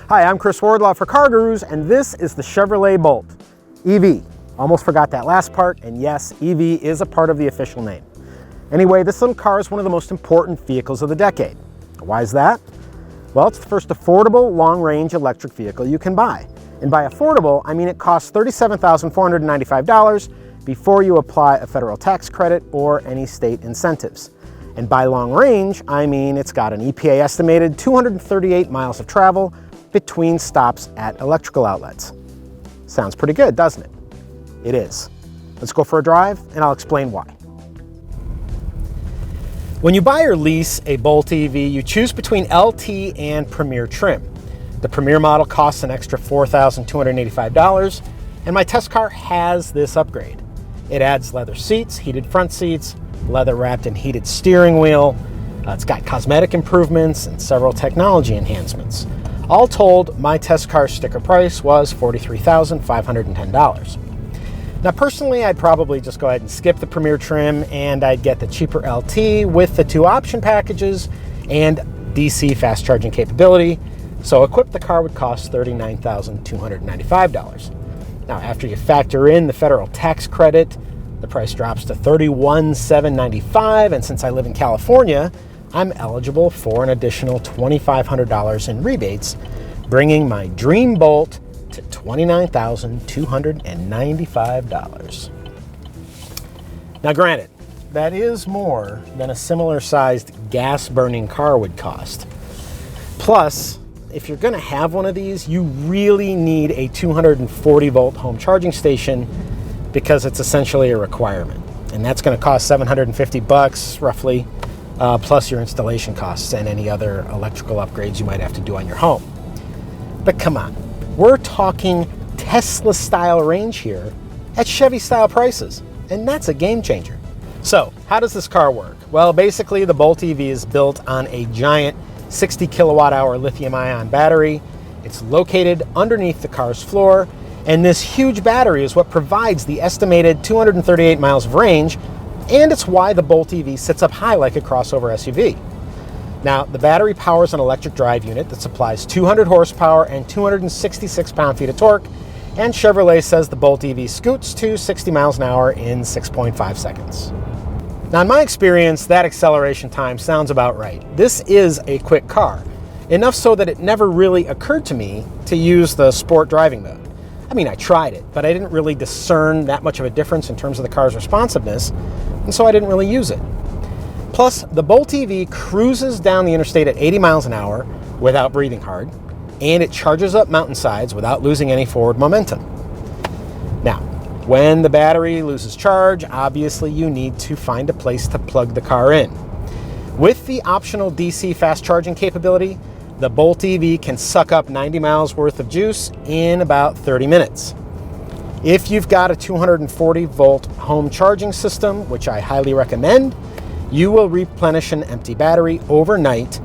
Hi, I'm Chris Wardlaw for CarGurus, and this is the Chevrolet Bolt EV. Almost forgot that last part, and yes, EV is a part of the official name. Anyway, this little car is one of the most important vehicles of the decade. Why is that? Well, it's the first affordable long-range electric vehicle you can buy. And by affordable, I mean it costs $37,495 before you apply a federal tax credit or any state incentives. And by long range, I mean it's got an EPA estimated 238 miles of travel between stops at electrical outlets. Sounds pretty good, doesn't it? It is. Let's go for a drive and I'll explain why. When you buy or lease a Bolt EV, you choose between LT and Premier trim. The Premier model costs an extra $4,285, and my test car has this upgrade. It adds leather seats, heated front seats, leather wrapped and heated steering wheel. It's got cosmetic improvements and several technology enhancements. All told, my test car sticker price was $43,510. Now personally, I'd probably just go ahead and skip the Premier trim and I'd get the cheaper LT with the 2 option packages and DC fast charging capability. So equipped, the car would cost $39,295. Now after you factor in the federal tax credit, the price drops to $31,795, and since I live in California, I'm eligible for an additional $2,500 in rebates, bringing my dream Bolt to $29,295. Now granted, that is more than a similar sized gas burning car would cost. Plus, if you're gonna have one of these, you really need a 240 volt home charging station because it's essentially a requirement. And that's gonna cost $750 roughly, plus your installation costs and any other electrical upgrades you might have to do on your home. But come on, we're talking Tesla style range here at Chevy style prices, and that's a game changer. So how does this car work? Well, basically the Bolt EV is built on a giant 60 kilowatt hour lithium ion battery. It's located underneath the car's floor, and this huge battery is what provides the estimated 238 miles of range, and it's why the Bolt EV sits up high like a crossover SUV. Now, the battery powers an electric drive unit that supplies 200 horsepower and 266 pound-feet of torque, and Chevrolet says the Bolt EV scoots to 60 miles an hour in 6.5 seconds. Now, in my experience, that acceleration time sounds about right. This is a quick car, enough so that it never really occurred to me to use the sport driving mode. I mean, I tried it, but I didn't really discern that much of a difference in terms of the car's responsiveness, and so I didn't really use it. Plus, the Bolt EV cruises down the interstate at 80 miles an hour without breathing hard, and it charges up mountainsides without losing any forward momentum. Now, when the battery loses charge, obviously you need to find a place to plug the car in. With the optional DC fast charging capability, the Bolt EV can suck up 90 miles worth of juice in about 30 minutes. If you've got a 240 volt home charging system, which I highly recommend, you will replenish an empty battery overnight,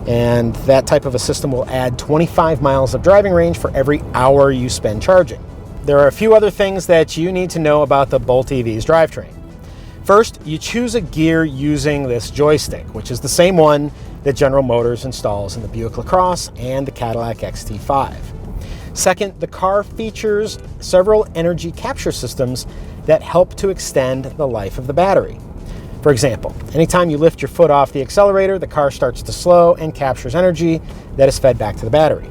and that type of a system will add 25 miles of driving range for every hour you spend charging. There are a few other things that you need to know about the Bolt EV's drivetrain. First, you choose a gear using this joystick, which is the same one that General Motors installs in the Buick LaCrosse and the Cadillac XT5. Second, the car features several energy capture systems that help to extend the life of the battery. For example, anytime you lift your foot off the accelerator, the car starts to slow and captures energy that is fed back to the battery.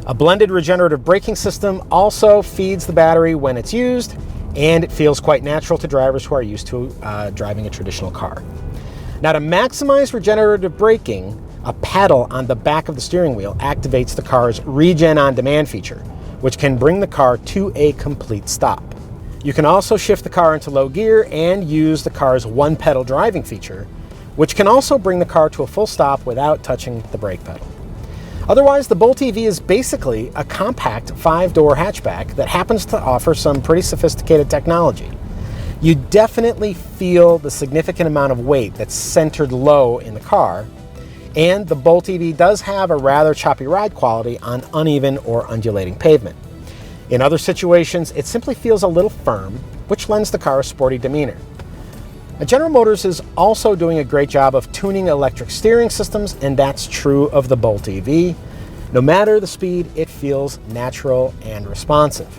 A blended regenerative braking system also feeds the battery when it's used, and it feels quite natural to drivers who are used to driving a traditional car. Now, to maximize regenerative braking, a paddle on the back of the steering wheel activates the car's Regen on Demand feature, which can bring the car to a complete stop. You can also shift the car into low gear and use the car's one-pedal driving feature, which can also bring the car to a full stop without touching the brake pedal. Otherwise, the Bolt EV is basically a compact 5-door hatchback that happens to offer some pretty sophisticated technology. You definitely feel the significant amount of weight that's centered low in the car, and the Bolt EV does have a rather choppy ride quality on uneven or undulating pavement. In other situations, it simply feels a little firm, which lends the car a sporty demeanor. Now, General Motors is also doing a great job of tuning electric steering systems, and that's true of the Bolt EV. No matter the speed, it feels natural and responsive.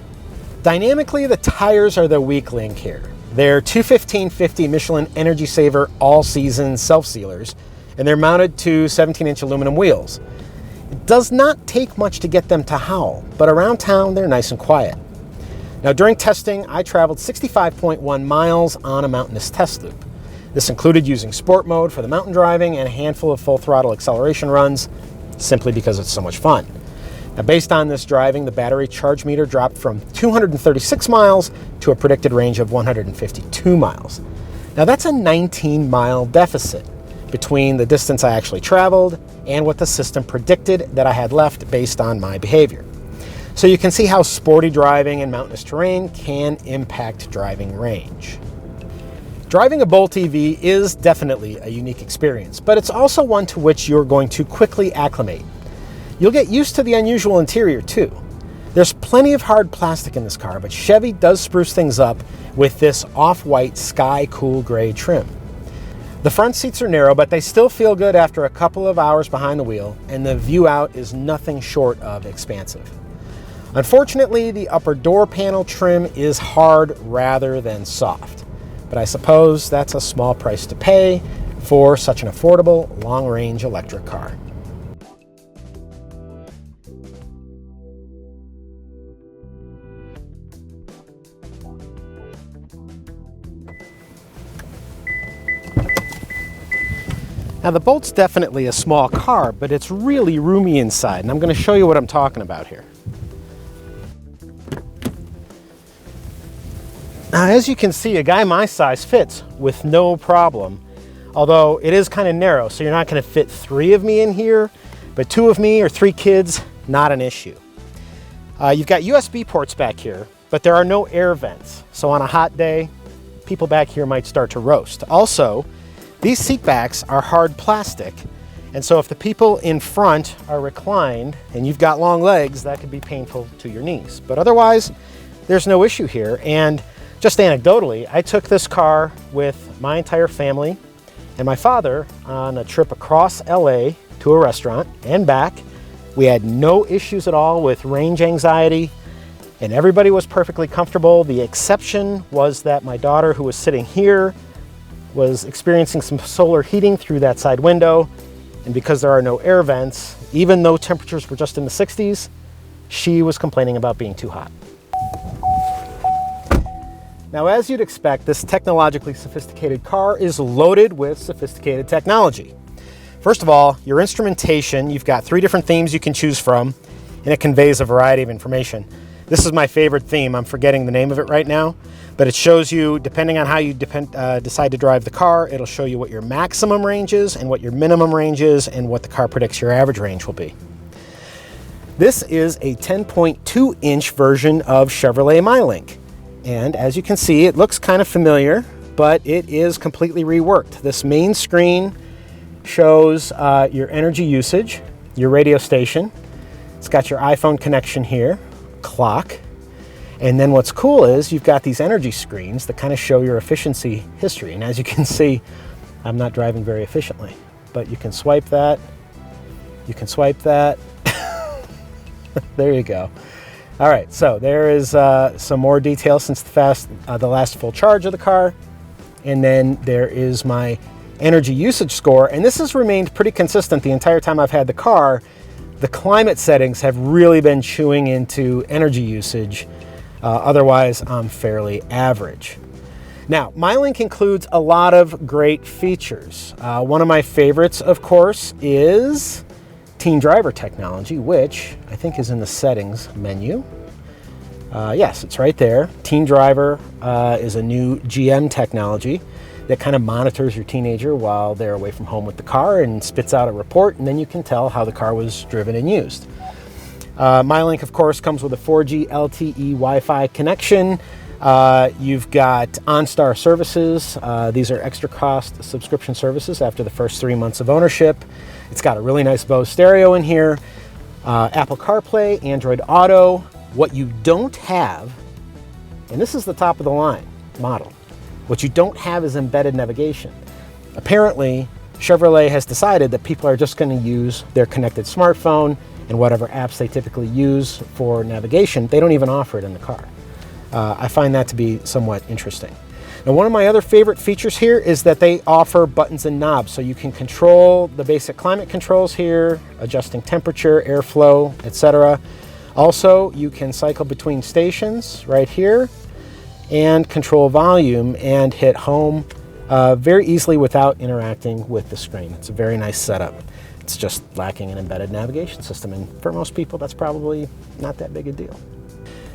Dynamically, the tires are the weak link here. They're 215/50 Michelin Energy Saver all-season self-sealers, and they're mounted to 17-inch aluminum wheels. It does not take much to get them to howl, but around town, they're nice and quiet. Now, during testing, I traveled 65.1 miles on a mountainous test loop. This included using sport mode for the mountain driving and a handful of full throttle acceleration runs, simply because it's so much fun. Now, based on this driving, the battery charge meter dropped from 236 miles to a predicted range of 152 miles. Now, that's a 19-mile deficit between the distance I actually traveled and what the system predicted that I had left based on my behavior. So you can see how sporty driving in mountainous terrain can impact driving range. Driving a Bolt EV is definitely a unique experience, but it's also one to which you're going to quickly acclimate. You'll get used to the unusual interior too. There's plenty of hard plastic in this car, but Chevy does spruce things up with this off-white sky cool gray trim. The front seats are narrow, but they still feel good after a couple of hours behind the wheel, and the view out is nothing short of expansive. Unfortunately, the upper door panel trim is hard rather than soft, but I suppose that's a small price to pay for such an affordable, long-range electric car. Now, the Bolt's definitely a small car, but it's really roomy inside, and I'm going to show you what I'm talking about here. Now, as you can see, a guy my size fits with no problem, although it is kind of narrow, so you're not going to fit 3 of me in here, but 2 of me or 3 kids, not an issue. You've got USB ports back here, but there are no air vents, so on a hot day, people back here might start to roast. Also, these seat backs are hard plastic, and so if the people in front are reclined and you've got long legs, that could be painful to your knees. But otherwise, there's no issue here. And just anecdotally, I took this car with my entire family and my father on a trip across LA to a restaurant and back. We had no issues at all with range anxiety, and everybody was perfectly comfortable. The exception was that my daughter, who was sitting here, was experiencing some solar heating through that side window, and because there are no air vents, even though temperatures were just in the 60s, she was complaining about being too hot. Now, as you'd expect, this technologically sophisticated car is loaded with sophisticated technology. First of all, your instrumentation, you've got 3 different themes you can choose from, and it conveys a variety of information. This is my favorite theme. I'm forgetting the name of it right now, but it shows you, depending on how you decide to drive the car, it'll show you what your maximum range is and what your minimum range is and what the car predicts your average range will be. This is a 10.2-inch version of Chevrolet Mylink. And as you can see, it looks kind of familiar, but it is completely reworked. This main screen shows your energy usage, your radio station. It's got your iPhone connection here, clock. And then what's cool is you've got these energy screens that kind of show your efficiency history. And as you can see, I'm not driving very efficiently, but you can swipe that. You can swipe that. There you go. All right, so there is some more detail since the last full charge of the car. And then there is my energy usage score. And this has remained pretty consistent the entire time I've had the car. The climate settings have really been chewing into energy usage. Otherwise, I'm fairly average. Now, Mylink includes a lot of great features. One of my favorites, of course, is Teen Driver technology, which I think is in the settings menu. Yes, it's right there. Teen Driver is a new GM technology that kind of monitors your teenager while they're away from home with the car and spits out a report, and then you can tell how the car was driven and used. Mylink, of course, comes with a 4G LTE Wi-Fi connection. You've got Onstar Services. These are extra cost subscription services after the first 3 months of ownership. It's got a really nice Bose stereo in here. Apple CarPlay, Android Auto. What you don't have, and this is the top of the line model, what you don't have is embedded navigation. Apparently, Chevrolet has decided that people are just going to use their connected smartphone and whatever apps they typically use for navigation. They don't even offer it in the car. I find that to be somewhat interesting. Now, one of my other favorite features here is that they offer buttons and knobs, so you can control the basic climate controls here, adjusting temperature, airflow, etc. Also, you can cycle between stations right here and control volume and hit home very easily without interacting with the screen. It's a very nice setup. It's just lacking an embedded navigation system, and for most people that's probably not that big a deal.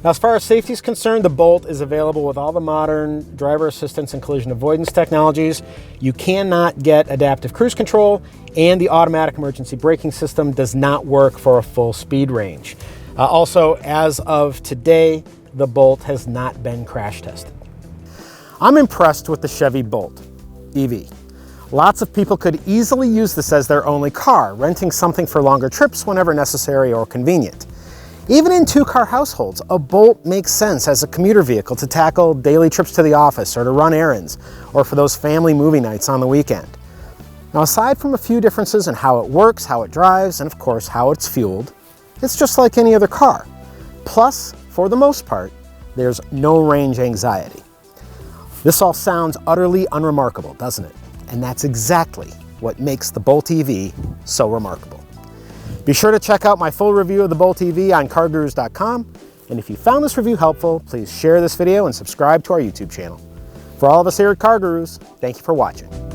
Now, as far as safety is concerned, the Bolt is available with all the modern driver assistance and collision avoidance technologies. You cannot get adaptive cruise control, and the automatic emergency braking system does not work for a full speed range. Also, as of today, the Bolt has not been crash tested. I'm impressed with the Chevy Bolt EV. Lots of people could easily use this as their only car, renting something for longer trips whenever necessary or convenient. Even in two-car households, a Bolt makes sense as a commuter vehicle to tackle daily trips to the office or to run errands or for those family movie nights on the weekend. Now, aside from a few differences in how it works, how it drives, and of course how it's fueled, it's just like any other car. Plus, for the most part, there's no range anxiety. This all sounds utterly unremarkable, doesn't it? And that's exactly what makes the Bolt EV so remarkable. Be sure to check out my full review of the Bolt EV on CarGurus.com. And if you found this review helpful, please share this video and subscribe to our YouTube channel. For all of us here at CarGurus, thank you for watching.